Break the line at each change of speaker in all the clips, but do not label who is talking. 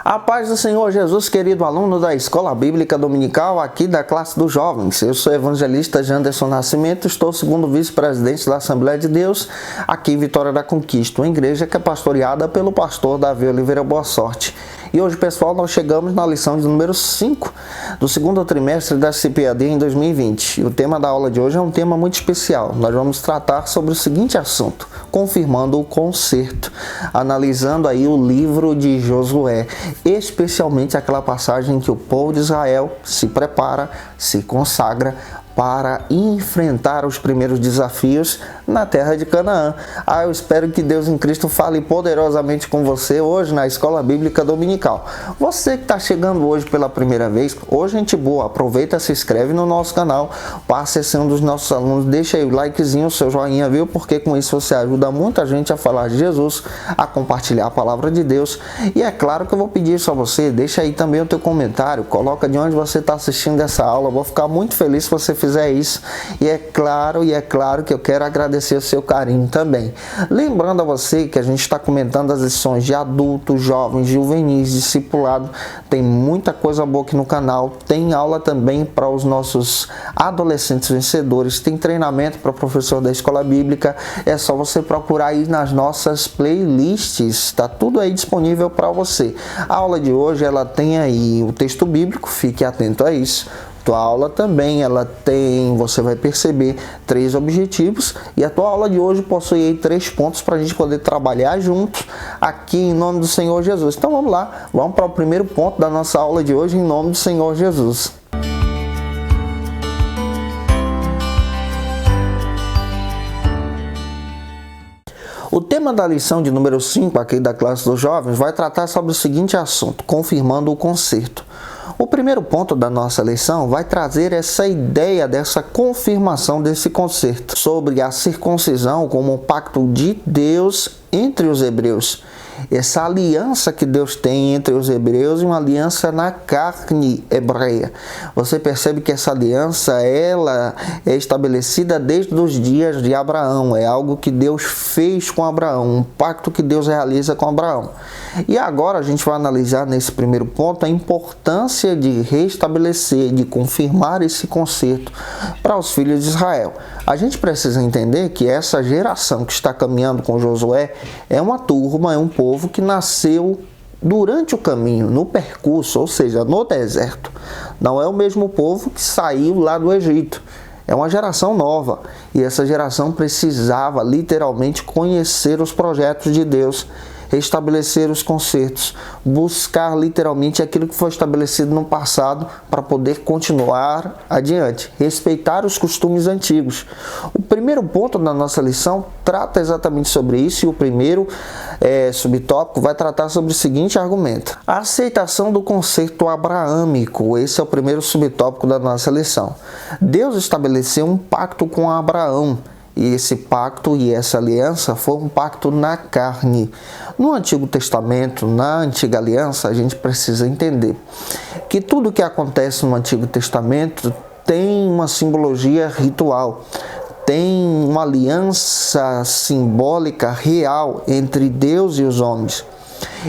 A paz do Senhor Jesus, querido aluno da Escola Bíblica Dominical, aqui da classe dos jovens. Eu sou o evangelista Janderson Nascimento, estou segundo vice-presidente da Assembleia de Deus, aqui em Vitória da Conquista, uma igreja que é pastoreada pelo pastor Davi Oliveira Boa Sorte. E hoje, pessoal, nós chegamos na lição de número 5 do segundo trimestre da CPAD em 2020. E o tema da aula de hoje é um tema muito especial. Nós vamos tratar sobre o seguinte assunto: confirmando o concerto, analisando aí o livro de Josué, especialmente aquela passagem em que o povo de Israel se prepara, se consagra para enfrentar os primeiros desafios na terra de Canaã. Eu espero que Deus em Cristo fale poderosamente com você hoje na Escola Bíblica Dominical. Você que está chegando hoje pela primeira vez, hoje gente boa, aproveita, se inscreve no nosso canal, passe a ser um dos nossos alunos, deixa aí o likezinho, o seu joinha, viu? Porque com isso você ajuda muita gente a falar de Jesus, a compartilhar a palavra de Deus. E é claro que eu vou pedir isso a você, deixa aí também o teu comentário, coloca de onde você está assistindo essa aula, eu vou ficar muito feliz se você fizer isso. E é claro que eu quero agradecer o seu carinho também. Lembrando a você que a gente está comentando as lições de adultos, jovens, juvenis, discipulado. Tem muita coisa boa aqui no canal. Tem aula também para os nossos adolescentes vencedores. Tem treinamento para professor da escola bíblica. É só você procurar aí nas nossas playlists. Está tudo aí disponível para você. A aula de hoje ela tem aí o texto bíblico. Fique atento a isso. A tua aula também, ela tem, você vai perceber, 3 objetivos, e a tua aula de hoje possui aí 3 pontos para a gente poder trabalhar juntos aqui em nome do Senhor Jesus. Então vamos lá, vamos para o primeiro ponto da nossa aula de hoje em nome do Senhor Jesus. O tema da lição de número 5 aqui da classe dos jovens vai tratar sobre o seguinte assunto: confirmando o concerto. O primeiro ponto da nossa lição vai trazer essa ideia dessa confirmação desse concerto sobre a circuncisão como um pacto de Deus entre os hebreus. Essa aliança que Deus tem entre os hebreus e uma aliança na carne hebreia. Você percebe que essa aliança ela é estabelecida desde os dias de Abraão. É algo que Deus fez com Abraão, um pacto que Deus realiza com Abraão. E agora a gente vai analisar nesse primeiro ponto a importância de restabelecer, de confirmar esse concerto para os filhos de Israel. A gente precisa entender que essa geração que está caminhando com Josué é uma turma, é um povo que nasceu durante o caminho, no percurso, ou seja, no deserto. Não é o mesmo povo que saiu lá do Egito. É uma geração nova e essa geração precisava literalmente conhecer os projetos de Deus, restabelecer os concertos, buscar literalmente aquilo que foi estabelecido no passado para poder continuar adiante, respeitar os costumes antigos. O primeiro ponto da nossa lição trata exatamente sobre isso e o primeiro subtópico vai tratar sobre o seguinte argumento: a aceitação do concerto abraâmico. Esse é o primeiro subtópico da nossa lição. Deus estabeleceu um pacto com Abraão. E esse pacto e essa aliança foi um pacto na carne. No Antigo Testamento, na Antiga Aliança, a gente precisa entender que tudo que acontece no Antigo Testamento tem uma simbologia ritual, tem uma aliança simbólica real entre Deus e os homens.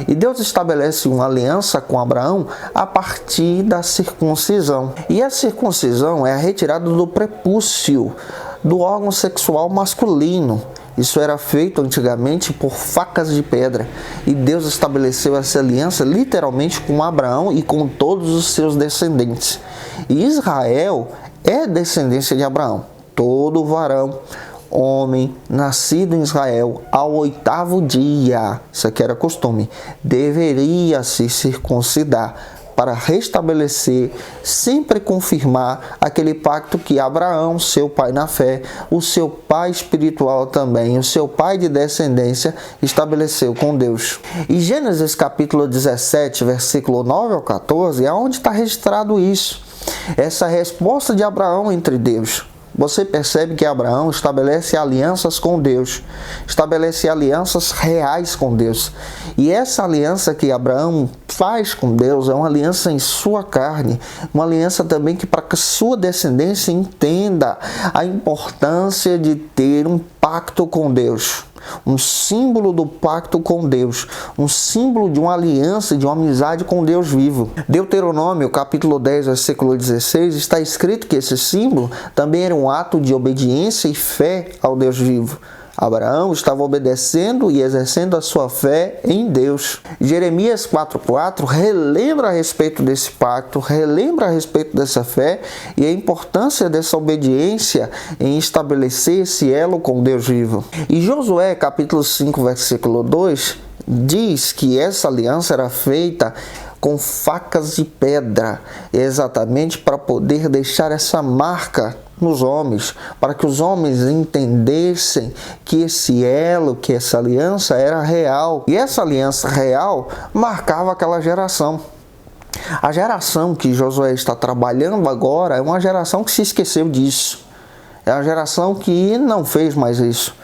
E Deus estabelece uma aliança com Abraão a partir da circuncisão. E a circuncisão é a retirada do prepúcio, do órgão sexual masculino. Isso era feito antigamente por facas de pedra. E Deus estabeleceu essa aliança literalmente com Abraão e com todos os seus descendentes. E Israel é descendência de Abraão. Todo varão, homem, nascido em Israel, ao 8º dia, isso aqui era costume, deveria se circuncidar para restabelecer, sempre confirmar aquele pacto que Abraão, seu pai na fé, o seu pai espiritual também, o seu pai de descendência, estabeleceu com Deus. E Gênesis capítulo 17, versículo 9 ao 14, é onde está registrado isso. Essa resposta de Abraão entre Deus. Você percebe que Abraão estabelece alianças com Deus, estabelece alianças reais com Deus. E essa aliança que Abraão faz com Deus é uma aliança em sua carne, uma aliança também que para que sua descendência entenda a importância de ter um pacto com Deus. um símbolo do pacto com Deus, um símbolo de uma aliança, de uma amizade com Deus vivo. Deuteronômio, capítulo 10, versículo 16, está escrito que esse símbolo também era um ato de obediência e fé ao Deus vivo. Abraão estava obedecendo e exercendo a sua fé em Deus. Jeremias 4,4 relembra a respeito desse pacto, relembra a respeito dessa fé e a importância dessa obediência em estabelecer esse elo com Deus vivo. E Josué, capítulo 5, versículo 2, diz que essa aliança era feita com facas de pedra, exatamente para poder deixar essa marca nos homens, para que os homens entendessem que esse elo, que essa aliança era real. E essa aliança real marcava aquela geração. A geração que Josué está trabalhando agora é uma geração que se esqueceu disso. É uma geração que não fez mais isso.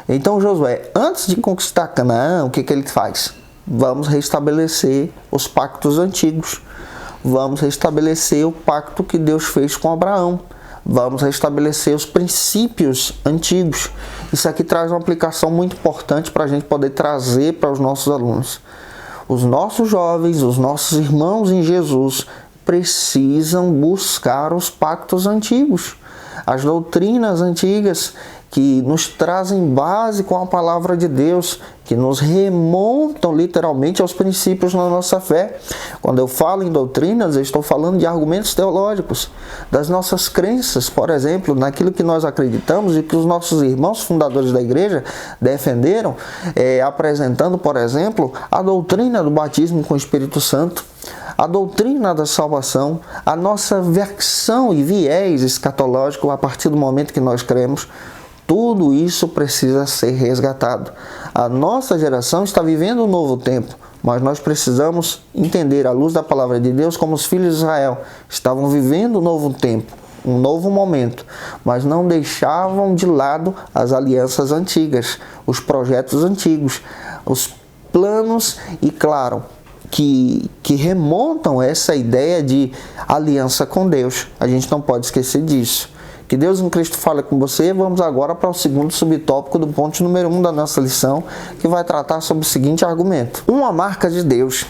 Então Josué, antes de conquistar Canaã, o que ele faz? Vamos restabelecer os pactos antigos. Vamos restabelecer o pacto que Deus fez com Abraão. Vamos restabelecer os princípios antigos. Isso aqui traz uma aplicação muito importante para a gente poder trazer para os nossos alunos. Os nossos jovens, os nossos irmãos em Jesus precisam buscar os pactos antigos, as doutrinas antigas que nos trazem base com a palavra de Deus, que nos remontam literalmente aos princípios da nossa fé. Quando eu falo em doutrinas, eu estou falando de argumentos teológicos, das nossas crenças, por exemplo, naquilo que nós acreditamos e que os nossos irmãos fundadores da igreja defenderam, apresentando, por exemplo, a doutrina do batismo com o Espírito Santo, a doutrina da salvação, a nossa versão e viés escatológico a partir do momento que nós cremos. Tudo isso precisa ser resgatado. A nossa geração está vivendo um novo tempo, mas nós precisamos entender, à luz da palavra de Deus, como os filhos de Israel estavam vivendo um novo tempo, um novo momento, mas não deixavam de lado as alianças antigas, os projetos antigos, os planos e, claro, que remontam essa ideia de aliança com Deus. A gente não pode esquecer disso. Que Deus em Cristo fale com você. Vamos agora para o segundo subtópico do ponto número 1 da nossa lição, que vai tratar sobre o seguinte argumento: uma marca de Deus.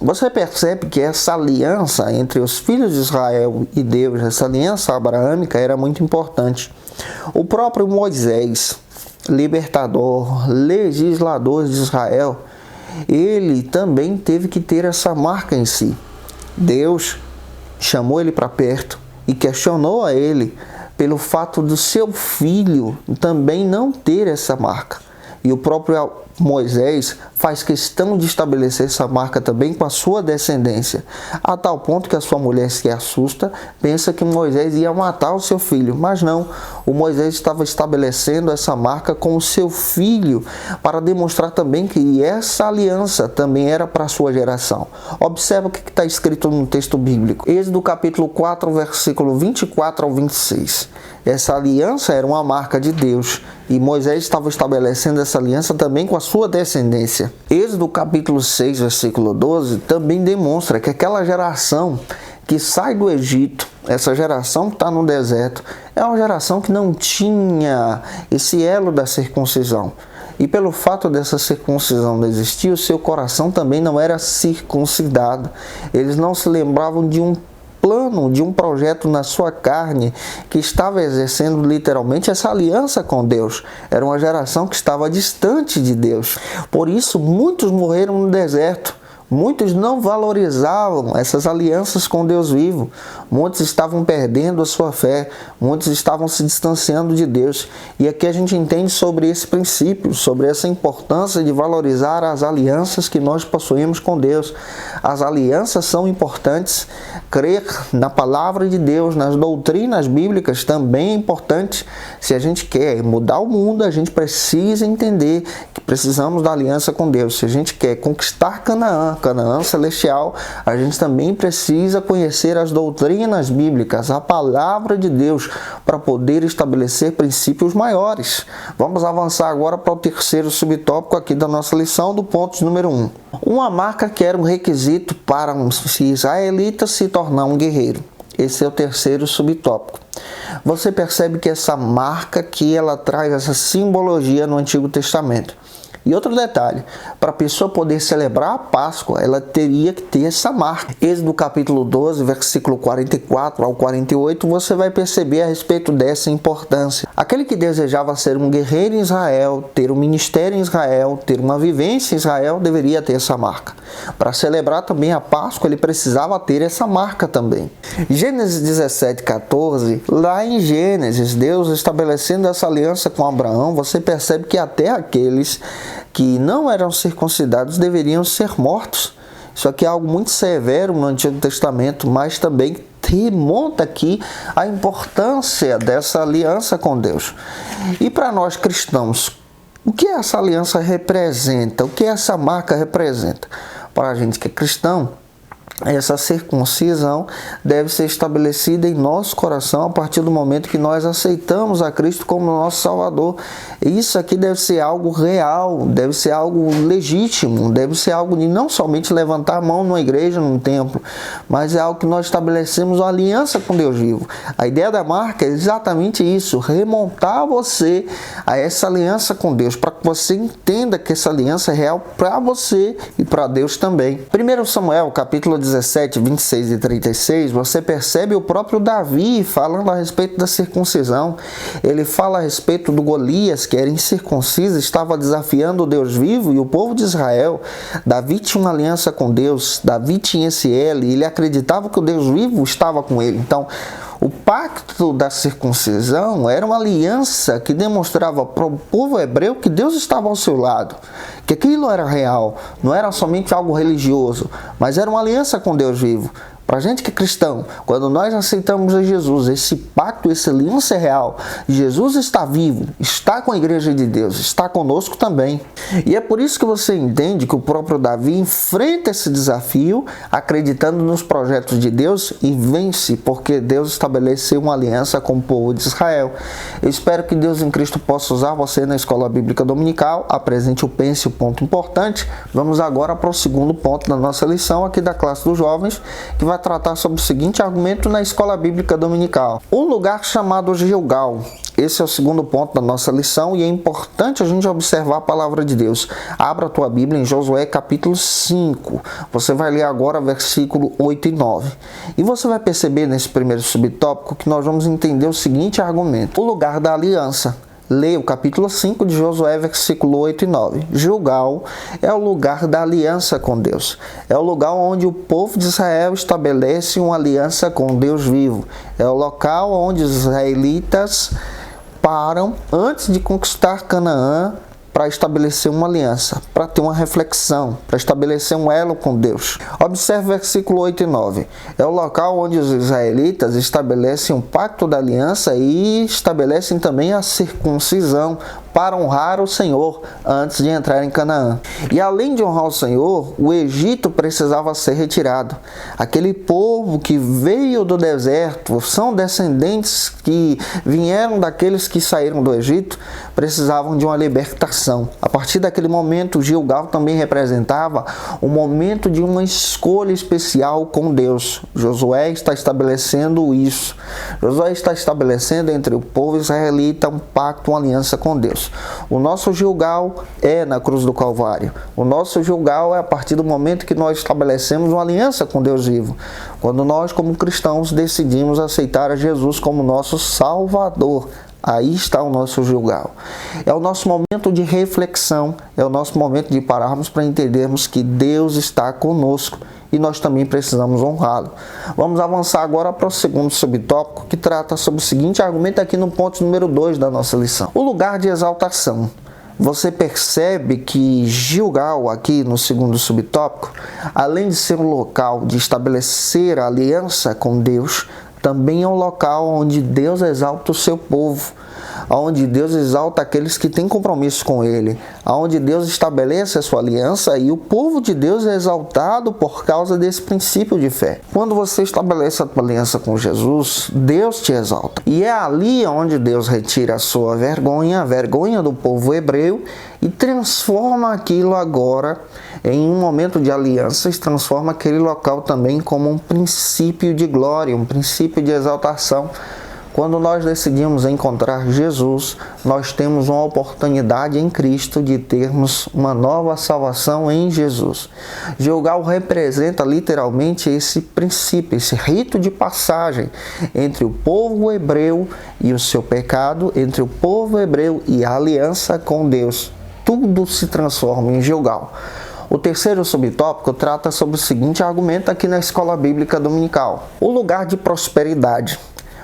Você percebe que essa aliança entre os filhos de Israel e Deus, essa aliança abraâmica, era muito importante. O próprio Moisés, libertador, legislador de Israel, ele também teve que ter essa marca em si. Deus chamou ele para perto e questionou a ele pelo fato do seu filho também não ter essa marca. E o próprio Moisés faz questão de estabelecer essa marca também com a sua descendência, a tal ponto que a sua mulher se assusta, pensa que Moisés ia matar o seu filho, mas não, o Moisés estava estabelecendo essa marca com o seu filho, para demonstrar também que essa aliança também era para a sua geração. Observa o que está escrito no texto bíblico, Êxodo capítulo 4, versículo 24 ao 26. Essa aliança era uma marca de Deus, e Moisés estava estabelecendo essa aliança também com a sua descendência. Êxodo capítulo 6, versículo 12, também demonstra que aquela geração que sai do Egito, essa geração que está no deserto, é uma geração que não tinha esse elo da circuncisão. E pelo fato dessa circuncisão não existir, o seu coração também não era circuncidado. Eles não se lembravam de um plano, de um projeto na sua carne, que estava exercendo literalmente essa aliança com Deus. Era uma geração que estava distante de Deus. Por isso, muitos morreram no deserto. Muitos não valorizavam essas alianças com Deus vivo. Muitos estavam perdendo a sua fé. Muitos estavam se distanciando de Deus. E aqui a gente entende sobre esse princípio, sobre essa importância de valorizar as alianças que nós possuímos com Deus. As alianças são importantes. Crer na palavra de Deus, nas doutrinas bíblicas também é importante. Se a gente quer mudar o mundo, a gente precisa entender que precisamos da aliança com Deus. Se a gente quer conquistar Canaã celestial, a gente também precisa conhecer as doutrinas bíblicas, a palavra de Deus, para poder estabelecer princípios maiores. Vamos avançar agora para o terceiro subtópico aqui da nossa lição, do ponto número 1. Uma marca que era um requisito para um israelita se tornar um guerreiro. Esse é o terceiro subtópico. Você percebe que essa marca aqui, ela traz essa simbologia no Antigo Testamento. E outro detalhe, para a pessoa poder celebrar a Páscoa, ela teria que ter essa marca. Êxodo capítulo 12, versículo 44 ao 48, você vai perceber a respeito dessa importância. Aquele que desejava ser um guerreiro em Israel, ter um ministério em Israel, ter uma vivência em Israel, deveria ter essa marca. Para celebrar também a Páscoa, ele precisava ter essa marca também. Gênesis 17, 14, lá em Gênesis, Deus estabelecendo essa aliança com Abraão, você percebe que até aqueles que não eram circuncidados deveriam ser mortos. Isso aqui é algo muito severo no Antigo Testamento, mas também remonta aqui a importância dessa aliança com Deus. E para nós cristãos, o que essa aliança representa? O que essa marca representa? Para a gente que é cristão, essa circuncisão deve ser estabelecida em nosso coração a partir do momento que nós aceitamos a Cristo como nosso Salvador. Isso aqui deve ser algo real, deve ser algo legítimo, deve ser algo de não somente levantar a mão numa igreja, num templo, mas é algo que nós estabelecemos uma aliança com Deus vivo. A ideia da marca é exatamente isso, remontar você a essa aliança com Deus, para que você entenda que essa aliança é real para você e para Deus também. 1 Samuel, capítulo 17, 26 e 36, você percebe o próprio Davi falando a respeito da circuncisão. Ele fala a respeito do Golias, que era incircunciso, estava desafiando o Deus vivo e o povo de Israel. Davi tinha uma aliança com Deus, Davi tinha esse elo, e ele acreditava que o Deus vivo estava com ele. Então, o pacto da circuncisão era uma aliança que demonstrava para o povo hebreu que Deus estava ao seu lado, que aquilo era real, não era somente algo religioso, mas era uma aliança com Deus vivo. Para a gente que é cristão, quando nós aceitamos a Jesus, esse pacto, essa aliança é real. Jesus está vivo, está com a igreja de Deus, está conosco também. E é por isso que você entende que o próprio Davi enfrenta esse desafio, acreditando nos projetos de Deus e vence, porque Deus estabeleceu uma aliança com o povo de Israel. Eu espero que Deus em Cristo possa usar você na Escola Bíblica Dominical. Apresente o pense, o ponto importante. Vamos agora para o segundo ponto da nossa lição aqui da classe dos jovens, que vai tratar sobre o seguinte argumento na Escola Bíblica Dominical. Um lugar chamado Gilgal. Esse é o segundo ponto da nossa lição e é importante a gente observar a palavra de Deus. Abra a tua Bíblia em Josué capítulo 5. Você vai ler agora versículo 8 e 9. E você vai perceber nesse primeiro subtópico que nós vamos entender o seguinte argumento. O lugar da aliança. Leia o capítulo 5 de Josué, versículo 8 e 9. Gilgal é o lugar da aliança com Deus. É o lugar onde o povo de Israel estabelece uma aliança com Deus vivo. É o local onde os israelitas param antes de conquistar Canaã para estabelecer uma aliança, para ter uma reflexão, para estabelecer um elo com Deus. Observe o versículo 8 e 9. É o local onde os israelitas estabelecem um pacto da aliança e estabelecem também a circuncisão para honrar o Senhor antes de entrar em Canaã. E além de honrar o Senhor, o Egito precisava ser retirado. Aquele povo que veio do deserto, são descendentes que vieram daqueles que saíram do Egito, precisavam de uma libertação. A partir daquele momento, Gilgal também representava um momento de uma escolha especial com Deus. Josué está estabelecendo isso. Josué está estabelecendo entre o povo israelita um pacto, uma aliança com Deus. O nosso Gilgal é na cruz do Calvário. O nosso Gilgal é a partir do momento que nós estabelecemos uma aliança com Deus vivo. Quando nós, como cristãos, decidimos aceitar a Jesus como nosso Salvador. Aí está o nosso Gilgal. É o nosso momento de reflexão, é o nosso momento de pararmos para entendermos que Deus está conosco e nós também precisamos honrá-lo. Vamos avançar agora para o segundo subtópico, que trata sobre o seguinte argumento aqui no ponto número 2 da nossa lição. O lugar de exaltação. Você percebe que Gilgal, aqui no segundo subtópico, além de ser um local de estabelecer a aliança com Deus, também é um local onde Deus exalta o seu povo. onde Deus exalta aqueles que têm compromisso com Ele, onde Deus estabelece a sua aliança e o povo de Deus é exaltado por causa desse princípio de fé. Quando você estabelece a tua aliança com Jesus, Deus te exalta. E é ali onde Deus retira a sua vergonha, a vergonha do povo hebreu, e transforma aquilo agora em um momento de aliança, e transforma aquele local também como um princípio de glória, um princípio de exaltação. Quando nós decidimos encontrar Jesus, nós temos uma oportunidade em Cristo de termos uma nova salvação em Jesus. Gilgal representa literalmente esse princípio, esse rito de passagem entre o povo hebreu e o seu pecado, entre o povo hebreu e a aliança com Deus. Tudo se transforma em Gilgal. O terceiro subtópico trata sobre o seguinte argumento aqui na Escola Bíblica Dominical: o lugar de prosperidade.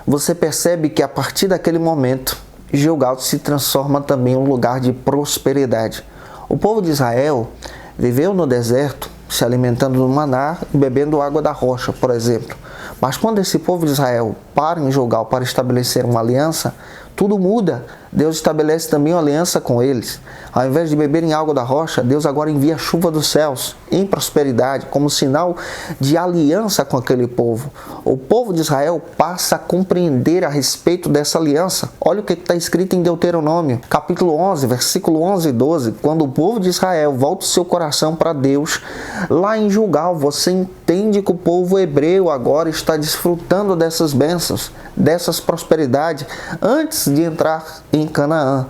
Você percebe que a partir daquele momento, Gilgal se transforma também em um lugar de prosperidade. O povo de Israel viveu no deserto, se alimentando do maná e bebendo água da rocha, por exemplo. Mas quando esse povo de Israel para em Gilgal para estabelecer uma aliança, tudo muda. Deus estabelece também uma aliança com eles. Ao invés de beberem água da rocha, Deus agora envia chuva dos céus em prosperidade, como sinal de aliança com aquele povo. O povo de Israel passa a compreender a respeito dessa aliança. Olha o que está escrito em Deuteronômio, capítulo 11, versículo 11 e 12. Quando o povo de Israel volta o seu coração para Deus, lá em Gilgal, você entende que o povo hebreu agora está desfrutando dessas bênçãos, dessas prosperidades, antes de entrar em Canaã.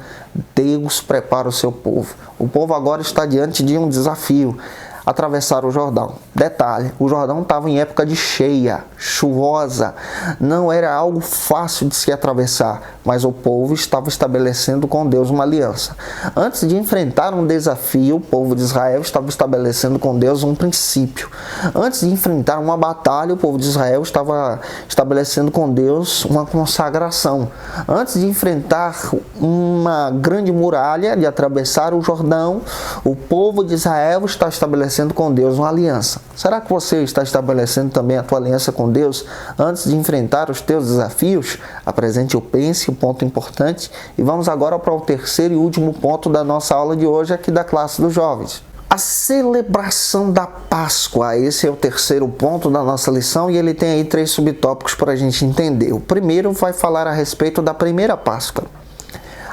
Deus prepara o seu povo. O povo agora está diante de um desafio: atravessar o Jordão. Detalhe, o Jordão estava em época de cheia, chuvosa, não era algo fácil de se atravessar, mas o povo estava estabelecendo com Deus uma aliança. Antes de enfrentar um desafio, o povo de Israel estava estabelecendo com Deus um princípio. Antes de enfrentar uma batalha, o povo de Israel estava estabelecendo com Deus uma consagração. Antes de enfrentar uma grande muralha, de atravessar o Jordão, o povo de Israel está estabelecendo com Deus uma aliança. Será que você está estabelecendo também a tua aliança com Deus antes de enfrentar os teus desafios? Apresente o pense, o ponto importante, e vamos agora para o terceiro e último ponto da nossa aula de hoje aqui da classe dos jovens. A celebração da Páscoa. Esse é o terceiro ponto da nossa lição e ele tem aí 3 subtópicos para a gente entender. O primeiro vai falar a respeito da primeira Páscoa.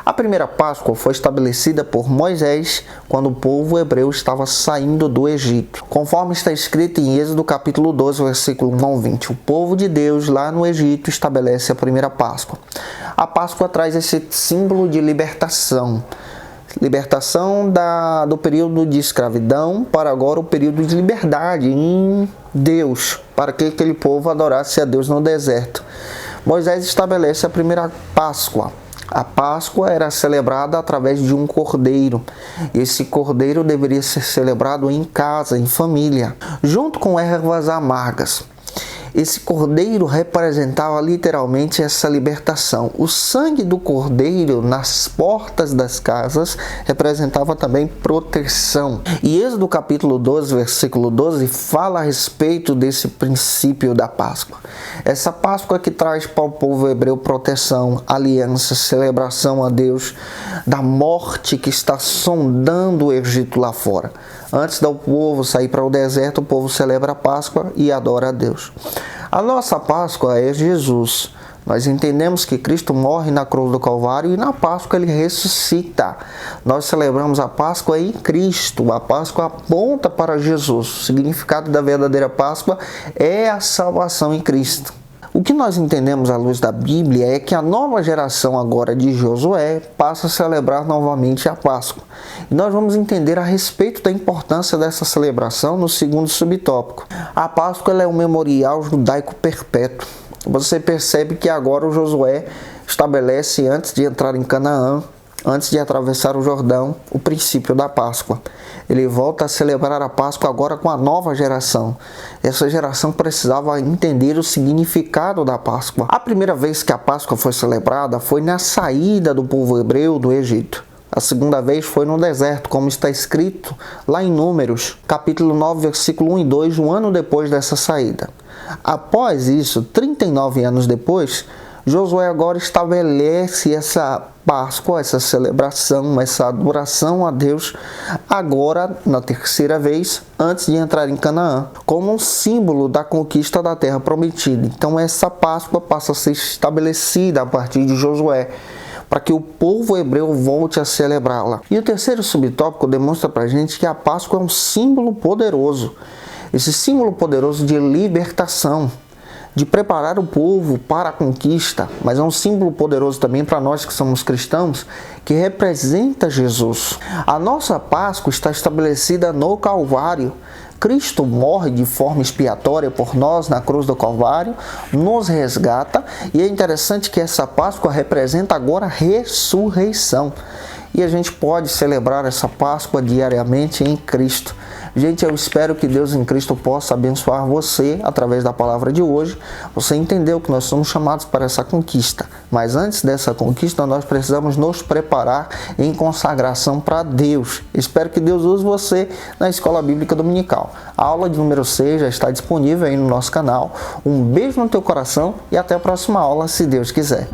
A primeira Páscoa foi estabelecida por Moisés quando o povo hebreu estava saindo do Egito. Conforme está escrito em Êxodo capítulo 12, versículo 1 ao 20. O povo de Deus lá no Egito estabelece a primeira Páscoa. A Páscoa traz esse símbolo de libertação. Libertação do período de escravidão para agora o período de liberdade em Deus, para que aquele povo adorasse a Deus no deserto. Moisés estabelece a primeira Páscoa. A Páscoa era celebrada através de um cordeiro. Esse cordeiro deveria ser celebrado em casa, em família, junto com ervas amargas. Esse cordeiro representava literalmente essa libertação. O sangue do cordeiro nas portas das casas representava também proteção. E Êxodo capítulo 12, versículo 12, fala a respeito desse princípio da Páscoa. Essa Páscoa que traz para o povo hebreu proteção, aliança, celebração a Deus da morte que está sondando o Egito lá fora. Antes do povo sair para o deserto, o povo celebra a Páscoa e adora a Deus. A nossa Páscoa é Jesus. Nós entendemos que Cristo morre na cruz do Calvário e na Páscoa Ele ressuscita. Nós celebramos a Páscoa em Cristo. A Páscoa aponta para Jesus. O significado da verdadeira Páscoa é a salvação em Cristo. O que nós entendemos à luz da Bíblia é que a nova geração agora de Josué passa a celebrar novamente a Páscoa. E nós vamos entender a respeito da importância dessa celebração no segundo subtópico. A Páscoa ela é um memorial judaico perpétuo. Você percebe que agora o Josué estabelece, antes de entrar em Canaã, antes de atravessar o Jordão, o princípio da Páscoa. Ele volta a celebrar a Páscoa agora com a nova geração. Essa geração precisava entender o significado da Páscoa. A primeira vez que a Páscoa foi celebrada foi na saída do povo hebreu do Egito. A segunda vez foi no deserto, como está escrito lá em Números, capítulo 9, versículo 1 e 2, um ano depois dessa saída. Após isso, 39 anos depois, Josué agora estabelece essa Páscoa, essa celebração, essa adoração a Deus, agora na terceira vez, antes de entrar em Canaã, como um símbolo da conquista da terra prometida. Então essa Páscoa passa a ser estabelecida a partir de Josué, para que o povo hebreu volte a celebrá-la. E o terceiro subtópico demonstra para a gente que a Páscoa é um símbolo poderoso, esse símbolo poderoso de libertação, de preparar o povo para a conquista, mas é um símbolo poderoso também para nós que somos cristãos, que representa Jesus. A nossa Páscoa está estabelecida no Calvário. Cristo morre de forma expiatória por nós na cruz do Calvário, nos resgata, e é interessante que essa Páscoa representa agora a ressurreição. E a gente pode celebrar essa Páscoa diariamente em Cristo. Gente, eu espero que Deus em Cristo possa abençoar você através da palavra de hoje. Você entendeu que nós somos chamados para essa conquista. Mas antes dessa conquista, nós precisamos nos preparar em consagração para Deus. Espero que Deus use você na Escola Bíblica Dominical. A aula de número 6 já está disponível aí no nosso canal. Um beijo no teu coração e até a próxima aula, se Deus quiser.